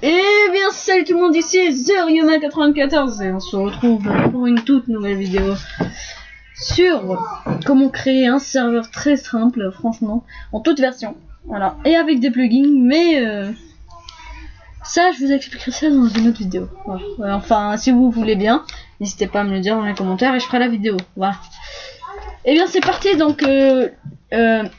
Et bien salut tout le monde, ici ZerYuma94 et on se retrouve pour une toute nouvelle vidéo sur comment créer un serveur très simple, franchement, en toute version, voilà, et avec des plugins, mais ça je vous expliquerai ça dans une autre vidéo, voilà. Enfin si vous voulez bien, n'hésitez pas à me le dire dans les commentaires et je ferai la vidéo, voilà. Et bien c'est parti, donc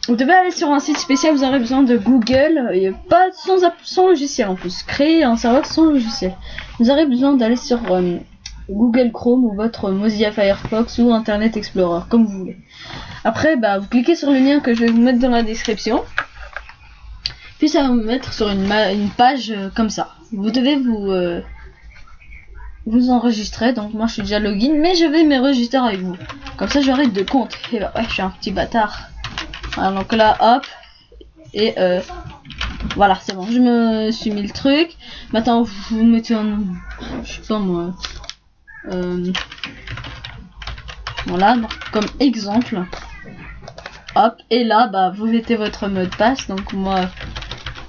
vous devez aller sur un site spécial, vous aurez besoin de Google, et pas sans logiciel en plus, créer un serveur sans logiciel. Vous aurez besoin d'aller sur Google Chrome ou votre Mozilla Firefox ou Internet Explorer, comme vous voulez. Après, vous cliquez sur le lien que je vais vous mettre dans la description, puis ça va vous mettre sur une page comme ça. Vous devez vous enregistrer, donc moi je suis déjà login, mais je vais m'enregistrer avec vous, comme ça j'aurai 2 comptes. Et ouais, je suis un petit bâtard. Voilà, donc là hop, et voilà, c'est bon, je me suis mis le truc. Maintenant vous mettez un nom, je sais pas moi, voilà, donc, comme exemple, hop, et là vous mettez votre mot de passe, donc moi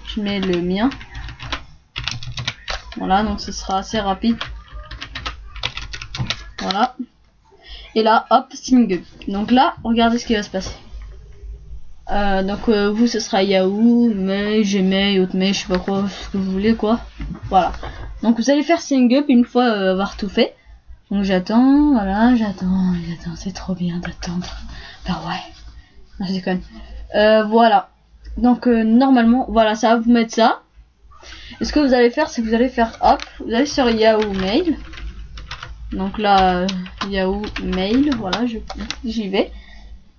je mets le mien, voilà, donc ce sera assez rapide. Voilà. Et là, hop, single. Donc là, regardez ce qui va se passer. Donc vous, ce sera Yahoo, Mail, Gmail, Hotmail, je sais pas quoi, ce que vous voulez quoi. Voilà. Donc vous allez faire single une fois avoir tout fait. Donc j'attends, voilà, j'attends, c'est trop bien d'attendre. Bah ouais. Non, je déconne. Voilà. Donc normalement, voilà, ça va vous mettre ça. Et ce que vous allez faire, c'est que vous allez faire hop, vous allez sur Yahoo Mail. Donc là, Yahoo Mail, voilà, j'y vais.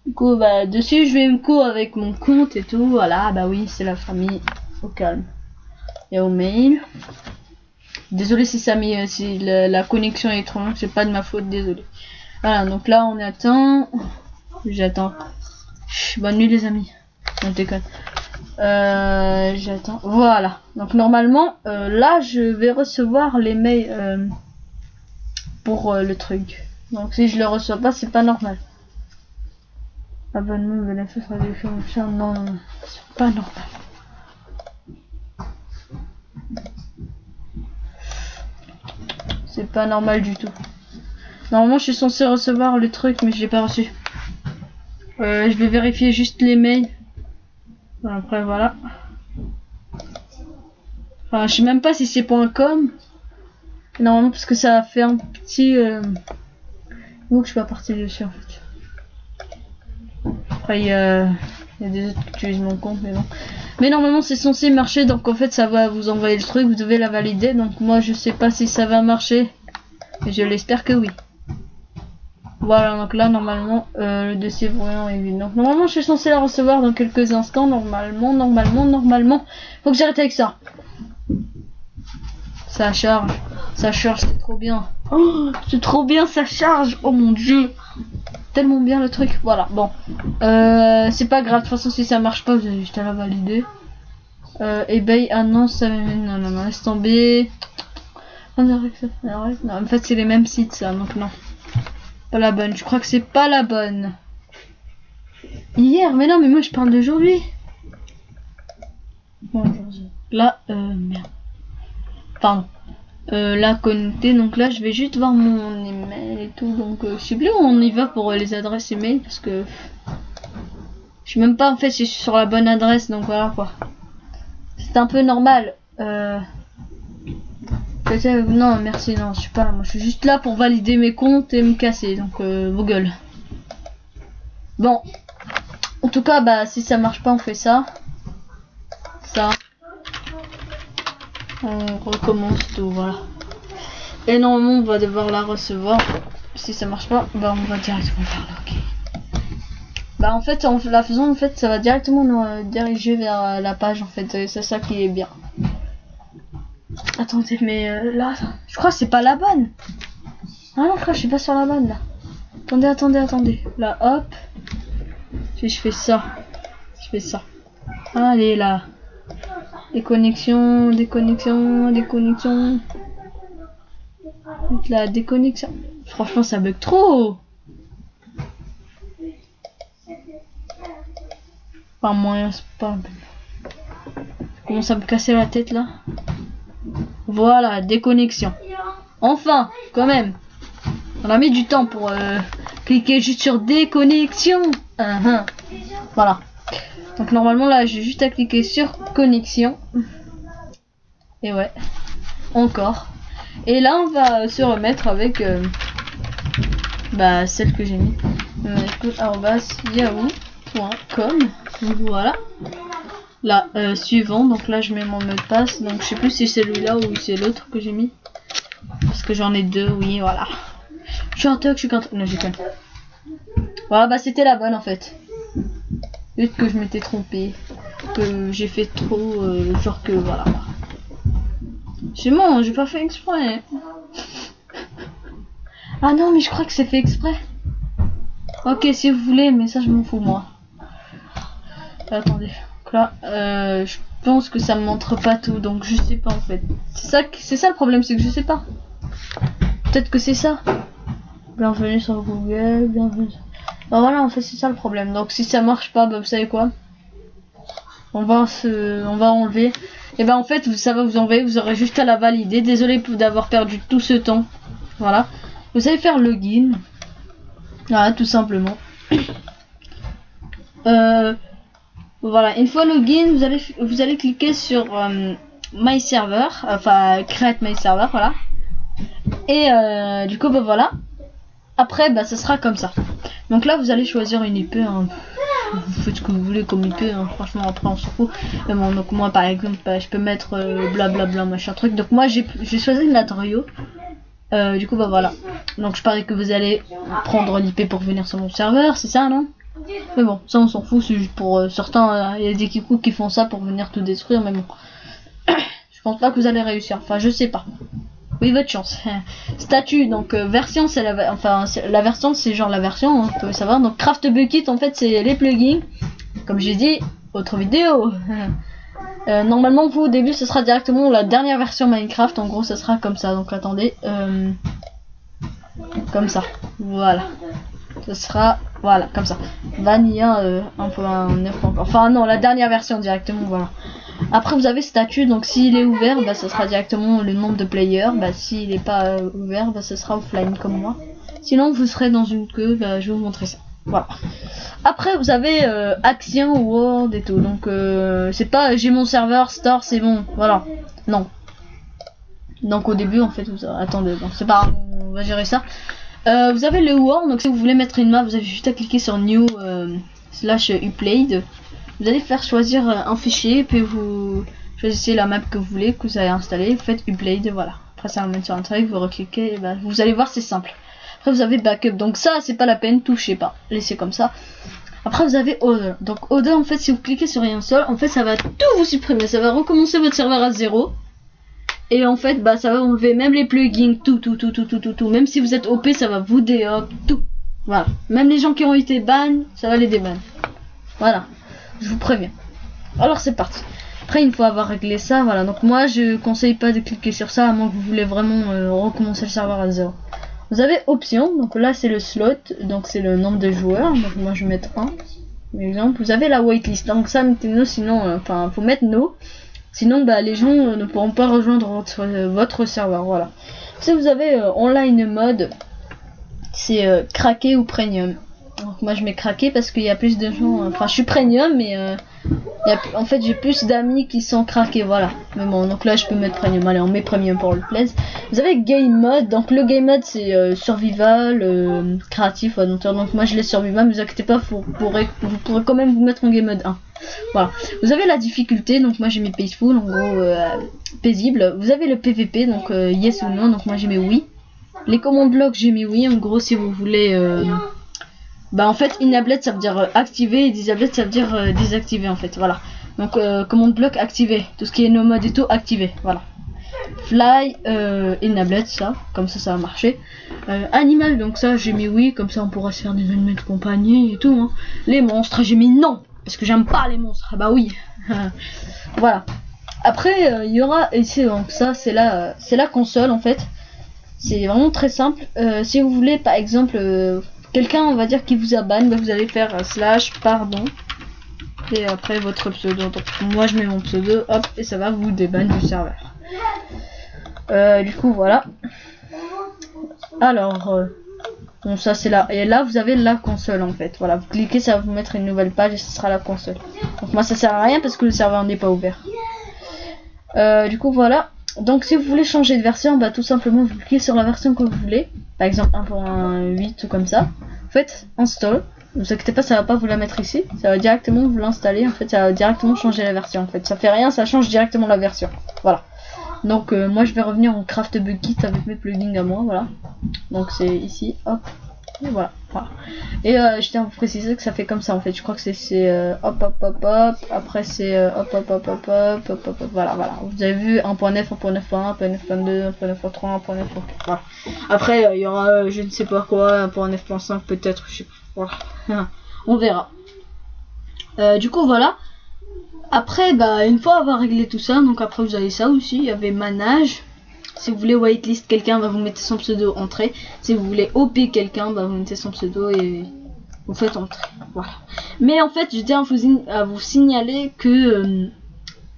Du coup, dessus, je vais me cours avec mon compte et tout. Voilà, oui, c'est la famille. Au calme. Yahoo Mail. Désolé si ça met, si la connexion est trop longue, c'est pas de ma faute, désolé. Voilà, donc là, on attend. J'attends. Bonne nuit, les amis. On déconne. J'attends. Voilà. Donc normalement, là, je vais recevoir les mails. Pour le truc. Donc si je le reçois pas, c'est pas normal. Abonnement, bénéfice, réduction, non, c'est pas normal. C'est pas normal du tout. Normalement, je suis censé recevoir le truc, mais je l'ai pas reçu. Je vais vérifier juste les mails. Après, voilà. Enfin, je sais même pas si c'est .com. Normalement, parce que ça a fait un petit... Donc je suis pas parti dessus en fait. Après il y a des autres qui utilisent mon compte, mais bon. Mais normalement c'est censé marcher, donc en fait ça va vous envoyer le truc, vous devez la valider. Donc moi je sais pas si ça va marcher, mais je l'espère que oui. Voilà, donc là normalement le dossier vraiment est vide. Donc normalement je suis censé la recevoir dans quelques instants. Normalement. Faut que j'arrête avec ça. Ça charge, c'est trop bien. Oh, c'est trop bien, ça charge. Oh mon dieu, tellement bien le truc. Voilà, bon, c'est pas grave. De toute façon, si ça marche pas, vous avez juste à la valider. eBay, ah non, ça, non, laisse tomber. Non, en fait, c'est les mêmes sites, ça, donc non, pas la bonne. Je crois que c'est pas la bonne. Hier, mais non, mais moi je parle d'aujourd'hui. Bon, là, merde. Pardon. Là connecté, donc là je vais juste voir mon email et tout, donc je sais plus où on y va pour les adresses email, parce que je sais même pas en fait si je suis sur la bonne adresse, donc voilà quoi. C'est un peu normal. Non merci, non je suis pas là, moi je suis juste là pour valider mes comptes et me casser, donc vos gueules. Bon, en tout cas si ça marche pas on fait ça. On recommence tout, voilà. Et normalement on va devoir la recevoir. Si ça marche pas, on va directement faire le OK. En fait en la faisant, en fait ça va directement nous diriger vers la page en fait. C'est ça qui est bien. Attendez, mais là je crois que c'est pas la bonne. Ah non frère, je suis pas sur la bonne là. Attendez. Là hop. Si je fais ça. Allez là. Déconnexion. La déconnexion. Franchement, ça bug trop. Pas moyen, c'est pas. Commence à me casser la tête là. Voilà, déconnexion. Enfin, quand même. On a mis du temps pour cliquer juste sur déconnexion. Voilà. Donc normalement là, j'ai juste à cliquer sur connexion. Et ouais. Encore. Et là, on va se remettre avec celle que j'ai mis. yahoo.com. Voilà. Là, suivant. Donc là, je mets mon mot de passe. Donc je sais plus si c'est celui-là ou c'est l'autre que j'ai mis. Parce que j'en ai deux, oui, voilà. Je suis un toc, je suis contre. Non, j'ai pas. Voilà, bah c'était la bonne en fait. Peut-être que je m'étais trompé. Que j'ai fait trop. Genre que voilà. C'est bon, j'ai pas fait exprès. Ah non, mais je crois que c'est fait exprès. Ok, si vous voulez, mais ça je m'en fous moi. Attendez. Donc là, je pense que ça me montre pas tout, donc je sais pas en fait. C'est ça le problème, c'est que je sais pas. Peut-être que c'est ça. Bienvenue sur Google, bienvenue. Bah voilà, en fait c'est ça le problème. Donc si ça marche pas, bah vous savez quoi, on va enlever. Et ben en fait ça va vous enlever, vous aurez juste à la valider. Désolé d'avoir perdu tout ce temps. Voilà. Vous allez faire login. Voilà, tout simplement. Voilà, une fois login, vous allez cliquer sur My Server, enfin Create My Server, voilà. Et du coup bah voilà. Après bah ça sera comme ça. Donc là vous allez choisir une IP, hein. Vous faites ce que vous voulez comme IP, hein. Franchement après on s'en fout. Mais bon, donc moi par exemple bah, je peux mettre blablabla machin truc. Donc moi j'ai choisi Natorio. Du coup bah voilà. Donc je parie que vous allez prendre l'IP pour venir sur mon serveur, c'est ça non? Mais bon, ça on s'en fout, c'est juste pour certains, il y a des kikous qui font ça pour venir tout détruire, mais bon. Je pense pas que vous allez réussir, enfin je sais pas. Oui, votre chance. Statut, donc version, c'est la version, c'est genre la version, hein, vous pouvez savoir. Donc Craft Bucket, en fait, c'est les plugins. Comme j'ai dit, autre vidéo. Normalement, vous au début, ce sera directement la dernière version Minecraft. En gros, ça sera comme ça. Donc attendez, comme ça. Voilà. Ce sera voilà comme ça. Vanilla 1.9. Enfin non, la dernière version directement. Voilà. Après vous avez statut, donc s'il est ouvert, bah ça sera directement le nombre de players. Bah s'il n'est pas ouvert, bah ce sera offline comme moi. Sinon vous serez dans une queue. Bah je vais vous montrer ça. Voilà. Après vous avez Action, World et tout. Donc c'est pas j'ai mon serveur store, c'est bon. Voilà. Non. Donc au début en fait vous attendez. Bon, c'est pas grave, on va gérer ça. Vous avez le World, donc si vous voulez mettre une map, vous avez juste à cliquer sur New / Upload. Vous allez faire choisir un fichier, puis vous choisissez la map que vous voulez, que vous allez installer, vous faites Upload, voilà. Après ça va mettre sur un truc, vous recliquez, et ben, vous allez voir c'est simple. Après vous avez Backup, donc ça c'est pas la peine, touchez pas, laissez comme ça. Après vous avez Other, donc Other en fait si vous cliquez sur rien seul, en fait ça va tout vous supprimer, ça va recommencer votre serveur à 0. Et en fait, bah ça va enlever même les plugins, tout. Même si vous êtes OP, ça va vous déhop, tout. Voilà. Même les gens qui ont été ban, ça va les déban. Voilà. Je vous préviens. Alors c'est parti. Après, une fois avoir réglé ça, voilà. Donc moi, je conseille pas de cliquer sur ça, à moins que vous voulez vraiment recommencer le serveur à 0. Vous avez option. Donc là, c'est le slot. Donc c'est le nombre de joueurs. Donc moi, je vais mettre 1. Par exemple, vous avez la waitlist. Donc ça, mettez no, sinon, faut mettre no. Sinon, bah, les gens ne pourront pas rejoindre votre serveur. Voilà. Si vous avez online mode, c'est craqué ou premium. Donc moi je mets craqué parce qu'il y a plus de gens. Enfin, je suis premium, mais en fait j'ai plus d'amis qui sont craqués. Voilà. Mais bon, donc là je peux mettre premium. Allez, on met premium pour le plaisir. Vous avez game mode. Donc le game mode c'est survival, créatif, aventure. Donc moi je laisse survival. Ne vous inquiétez pas, vous pourrez quand même vous mettre en game mode 1. Voilà. Vous avez la difficulté, donc moi j'ai mis peaceful, en gros paisible. Vous avez le PVP, donc yes ou non, donc moi j'ai mis oui. Les commandes blocs j'ai mis oui, en gros si vous voulez bah en fait enabled ça veut dire activer et disabled ça veut dire désactiver en fait, voilà. Donc commande bloc activé, tout ce qui est no mode et tout activé, voilà. Fly enabled ça, comme ça va marcher. Animal, donc ça j'ai mis oui, comme ça on pourra se faire des animaux de compagnie et tout hein. Les monstres j'ai mis non parce que j'aime pas les monstres. Bah oui. Voilà. Après il y aura ici, donc ça c'est la console en fait. C'est vraiment très simple. Si vous voulez par exemple quelqu'un on va dire qui vous a ban, bah, vous allez faire / pardon et après votre pseudo. Donc moi je mets mon pseudo, hop, et ça va vous déban du serveur. Du coup voilà. Alors bon, ça c'est là, et là vous avez la console en fait. Voilà, vous cliquez, ça va vous mettre une nouvelle page et ce sera la console. Donc moi ça sert à rien parce que le serveur n'est pas ouvert. Du coup voilà. Donc si vous voulez changer de version, bah tout simplement vous cliquez sur la version que vous voulez. Par exemple 1.8 ou comme ça. Vous faites install. Ne vous inquiétez pas, ça va pas vous la mettre ici. Ça va directement vous l'installer. En fait, ça va directement changer la version. En fait, ça fait rien, ça change directement la version. Voilà. Donc moi je vais revenir en Craft Bug Kit avec mes plugins à moi. Voilà. Donc c'est ici, hop. Et voilà, voilà. Et je tiens à vous préciser que ça fait comme ça en fait. Je crois que c'est hop hop hop hop. Après c'est hop hop hop hop hop hop hop. Voilà, voilà. Vous avez vu 1.9, 1.9.1, 1.9.2, 1.9.3, 1.9.4. Voilà. Après il y aura je ne sais pas quoi, 1.9.5 peut-être. Je sais pas. Voilà. On verra. Du coup voilà. Après bah une fois avoir réglé tout ça, donc après vous avez ça aussi. Il y avait manage. Si vous voulez whitelist quelqu'un, bah vous mettez son pseudo entrée. Si vous voulez OP quelqu'un, bah vous mettez son pseudo et vous faites entrer. Voilà. Mais en fait, je tiens à vous signaler que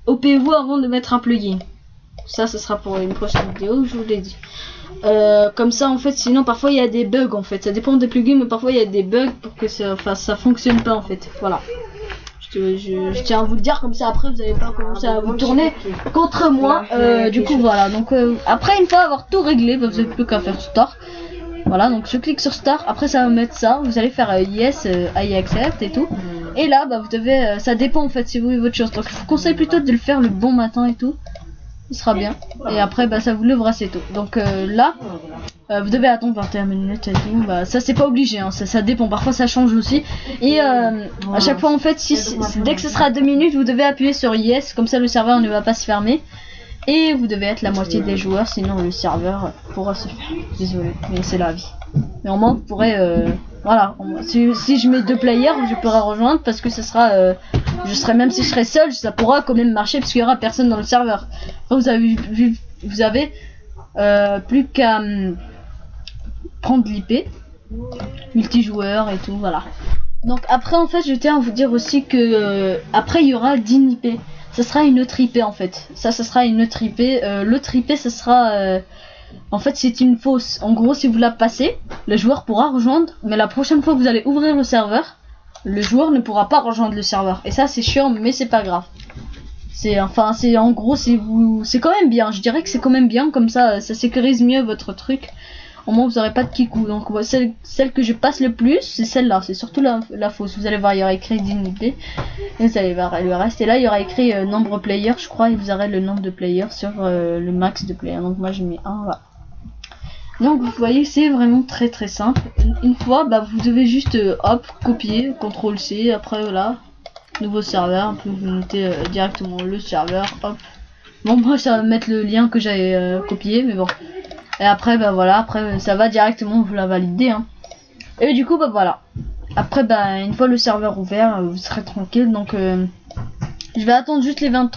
OP-vous avant de mettre un plugin. Ça, ce sera pour une prochaine vidéo, je vous l'ai dit. Comme ça, en fait, sinon parfois il y a des bugs en fait. Ça dépend des plugins, mais parfois il y a des bugs pour que ça, enfin, ça fonctionne pas en fait. Voilà. Je tiens à vous le dire, comme ça après vous allez pas commencer à vous tourner contre moi. Du coup voilà, donc après une fois avoir tout réglé, bah, vous n'avez plus qu'à faire start. Voilà, donc je clique sur start, après ça va mettre ça, vous allez faire yes, I accept et tout. Et là bah vous devez, ça dépend en fait si vous voulez votre chose. Donc je vous conseille plutôt de le faire le bon matin et tout. Ce sera bien. Et après bah ça vous lèvera c'est tout. Donc là vous devez attendre 21 minutes et tout. Bah, ça c'est pas obligé, hein. Ça dépend. Parfois ça change aussi. Et à chaque fois en fait, dès que ce sera 2 minutes, vous devez appuyer sur yes. Comme ça le serveur ne va pas se fermer. Et vous devez être la moitié des joueurs, sinon le serveur pourra se fermer. Désolé, mais c'est la vie. Mais au moins vous pourrez, voilà. Si je mets 2 players, je pourrai rejoindre parce que ce sera, je serai même si je serai seul, ça pourra quand même marcher parce qu'il y aura personne dans le serveur. Enfin, vous avez vu, vous avez plus qu'à prendre l'IP multijoueur et tout, voilà. Donc après en fait je tiens à vous dire aussi que après il y aura 10 IP. Ça sera une autre IP en fait. Ça sera une autre IP. L'autre IP ça sera en fait c'est une fausse. En gros si vous la passez, le joueur pourra rejoindre, mais la prochaine fois que vous allez ouvrir le serveur, le joueur ne pourra pas rejoindre le serveur. Et ça c'est chiant mais c'est pas grave. C'est enfin c'est en gros c'est quand même bien. Je dirais que c'est quand même bien, comme ça ça sécurise mieux votre truc. Au moins vous n'aurez pas de kikou. Donc celle que je passe le plus c'est celle-là, c'est surtout la fausse. Vous allez voir il y aura écrit d'inip et vous allez voir le reste, et là il y aura écrit nombre player je crois, et vous aurez le nombre de players sur le max de players. Donc moi j'ai mis 1 là. Donc vous voyez c'est vraiment très très simple. Une fois bah vous devez juste hop copier, CTRL C, après voilà, nouveau serveur, vous mettez directement le serveur, hop. Bon moi ça va mettre le lien que j'avais copié, mais bon. Et après bah voilà, après ça va directement vous la valider, hein. Et du coup bah voilà. Après bah une fois le serveur ouvert, vous serez tranquille. Donc je vais attendre juste les 20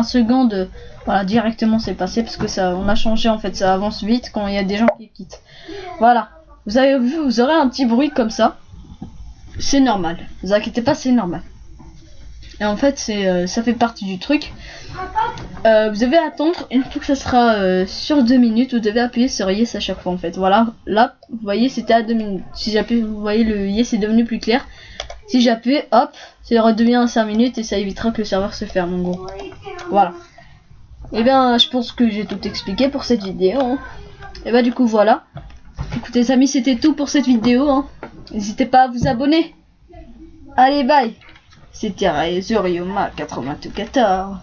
secondes. Voilà, directement c'est passé parce que ça on a changé en fait, ça avance vite quand il y a des gens qui quittent. Voilà. Vous avez vu, vous aurez un petit bruit comme ça. C'est normal. Vous inquiétez pas, c'est normal. Et en fait c'est ça fait partie du truc. Vous devez attendre, une fois que ça sera sur 2 minutes, vous devez appuyer sur yes à chaque fois en fait. Voilà, là vous voyez c'était à 2 minutes. Si j'appuie, vous voyez le yes est devenu plus clair. Si j'appuie, hop, ça redevient à 5 minutes et ça évitera que le serveur se ferme en gros. Voilà. Et bien je pense que j'ai tout expliqué pour cette vidéo, hein. Et bah du coup voilà. Écoutez les amis, c'était tout pour cette vidéo, hein. N'hésitez pas à vous abonner. Allez bye. C'était Ryoma 94.